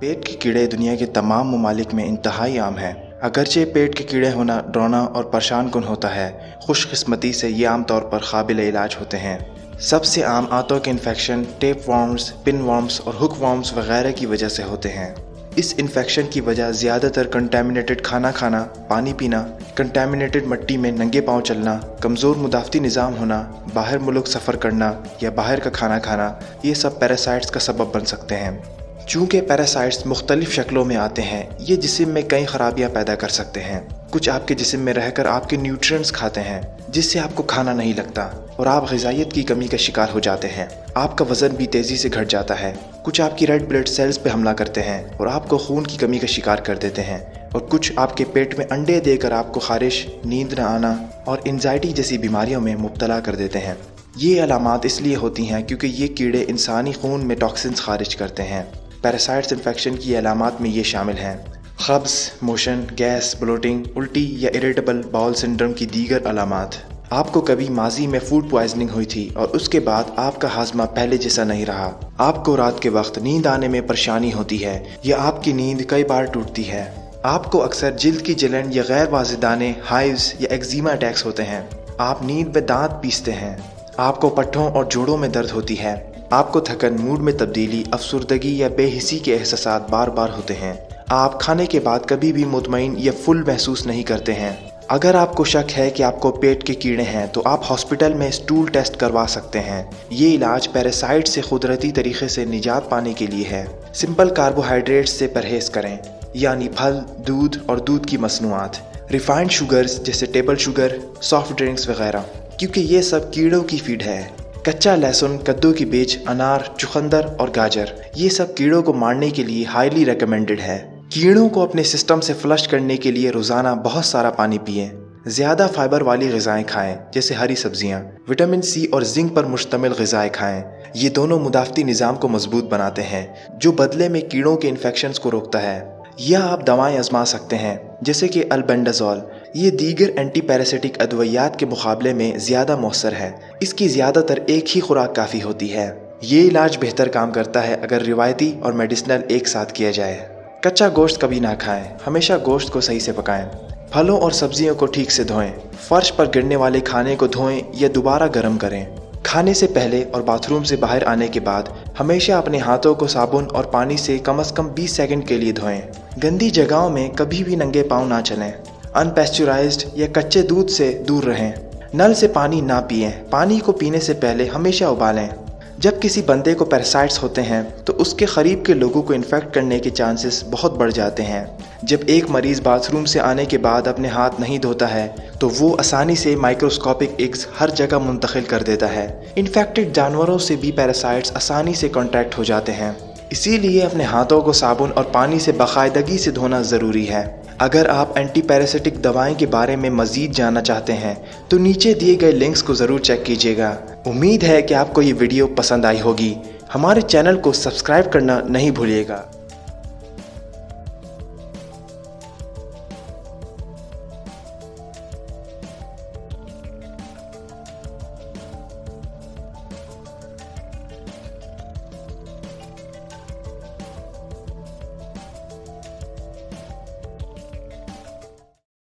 पेट के कीड़े दुनिया के तमाम ममालिक में इंतहाई आम हैं। अगरचे पेट के कीड़े होना डरावना और परेशान कुन होता है, खुशकिस्मती से ये आम तौर पर काबिल इलाज होते हैं। सबसे आम आंतों के infection tape worms, pin worms और हुक वर्म्स वगैरह की वजह से होते हैं। इस इन्फेक्शन की वजह ज़्यादातर कंटामिनेटेड खाना खाना, पानी पीना, कंटामिनेटेड मिट्टी में नंगे पाँव चलना, कमज़ोर मुदाफ़ती निज़ाम होना, बाहर मुल्क सफ़र करना या बाहर का खाना खाना, ये सब पैरासाइट्स का सबब बन सकते हैं। चूँकि पैरासाइट्स मुख्तलिफ़ शक्लों में आते हैं, ये जिस्म में कई ख़राबियाँ पैदा कर सकते हैं। कुछ आपके जिस्म में रहकर आपके न्यूट्रिएंट्स खाते हैं, जिससे आपको खाना नहीं लगता और आप ग़िज़ाइयत की कमी का शिकार हो जाते हैं। आपका वज़न भी तेज़ी से घट जाता है। कुछ आपकी रेड ब्लड सेल्स पे हमला करते हैं और आपको खून की कमी का शिकार कर देते हैं, और कुछ आपके पेट में अंडे देकर आपको ख़ारिश, नींद न आना और एंजाइटी जैसी बीमारियों में मुब्तला कर देते हैं। ये अलामात इसलिए होती हैं क्योंकि ये कीड़े इंसानी खून में टॉक्सिन्स खारिज करते हैं। पैरासाइट्स इन्फेक्शन की अलामात में ये शामिल हैं: ख़ब्ज़, मोशन, गैस, ब्लोटिंग, उल्टी या इरिटेबल बाउल सिंड्रोम की दीगर अलामात। आपको कभी माजी में फूड पॉइजनिंग हुई थी और उसके बाद आपका हाजमा पहले जैसा नहीं रहा। आपको रात के वक्त नींद आने में परेशानी होती है या आपकी नींद कई बार टूटती है। आपको अक्सर जिल्द की जलन या गैर वाज़ेह दाने, हाइव्स या एक्जिमा अटैक्स होते हैं। आप नींद में दांत पीसते हैं। आपको पट्ठों और जोड़ों में दर्द होती है। आपको थकन, मूड में तब्दीली, अफसुर्दगी या बेहिसी के एहसास बार बार होते हैं। आप खाने के बाद कभी भी मुतमईन या फुल महसूस नहीं करते हैं। अगर आपको शक है कि आपको पेट के कीड़े हैं तो आप हॉस्पिटल में स्टूल टेस्ट करवा सकते हैं। ये इलाज पैरासाइट से कुदरती तरीके से निजात पाने के लिए है। सिंपल कार्बोहाइड्रेट्स से परहेज़ करें, यानी फल, दूध और दूध की मसनूआत, रिफाइंड शुगर्स जैसे टेबल शुगर, सॉफ्ट ड्रिंक्स वगैरह, क्योंकि ये सब कीड़ों की फीड है। कच्चा लहसुन, कद्दू की बीज, अनार, चुकंदर और गाजर, ये सब कीड़ों को मारने के लिए हाईली रिकमेंडेड है। कीड़ों को अपने सिस्टम से फ्लश करने के लिए रोज़ाना बहुत सारा पानी पिएं। ज़्यादा फाइबर वाली ग़िज़ाएँ खाएं, जैसे हरी सब्जियां, विटामिन सी और जिंक पर मुश्तमिल ग़िज़ाएँ खाएं। ये दोनों मुदाफ़ती निज़ाम को मजबूत बनाते हैं, जो बदले में कीड़ों के इन्फेक्शंस को रोकता है। या आप दवाएं आजमा सकते हैं, जैसे कि अल्बेंडाज़ोल। ये दीगर एंटी पैरासिटिक अदवियात के मुकाबले में ज़्यादा मौसर है। इसकी ज़्यादातर एक ही खुराक काफ़ी होती है। ये इलाज बेहतर काम करता है अगर रिवायती और मेडिसिनल एक साथ किया जाए। कच्चा गोश्त कभी ना खाएं, हमेशा गोश्त को सही से पकाएं। फलों और सब्जियों को ठीक से धोएं। फ़र्श पर गिरने वाले खाने को धोएं या दोबारा गर्म करें। खाने से पहले और बाथरूम से बाहर आने के बाद हमेशा अपने हाथों को साबुन और पानी से कम से कम 20 सेकंड के लिए धोएं। गंदी जगहों में कभी भी नंगे पाँव ना चलें। अनपेस्चराइज्ड या कच्चे दूध से दूर रहें। नल से पानी ना पिएं। पानी को पीने से पहले हमेशा उबालें। जब किसी बंदे को पैरासाइट्स होते हैं तो उसके करीब के लोगों को इन्फेक्ट करने के चांसेस बहुत बढ़ जाते हैं। जब एक मरीज़ बाथरूम से आने के बाद अपने हाथ नहीं धोता है तो वो आसानी से माइक्रोस्कोपिक एग्स हर जगह मुंतकिल कर देता है। इन्फेक्टेड जानवरों से भी पैरासाइट्स आसानी से कॉन्टैक्ट हो जाते हैं। इसीलिए अपने हाथों को साबुन और पानी से बाकायदगी से धोना ज़रूरी है। अगर आप एंटी पैरासिटिक दवाएं के बारे में मज़ीद जानना चाहते हैं तो नीचे दिए गए लिंक्स को ज़रूर चेक कीजिएगा। उम्मीद है कि आपको ये वीडियो पसंद आई होगी। हमारे चैनल को सब्सक्राइब करना नहीं भूलिएगा।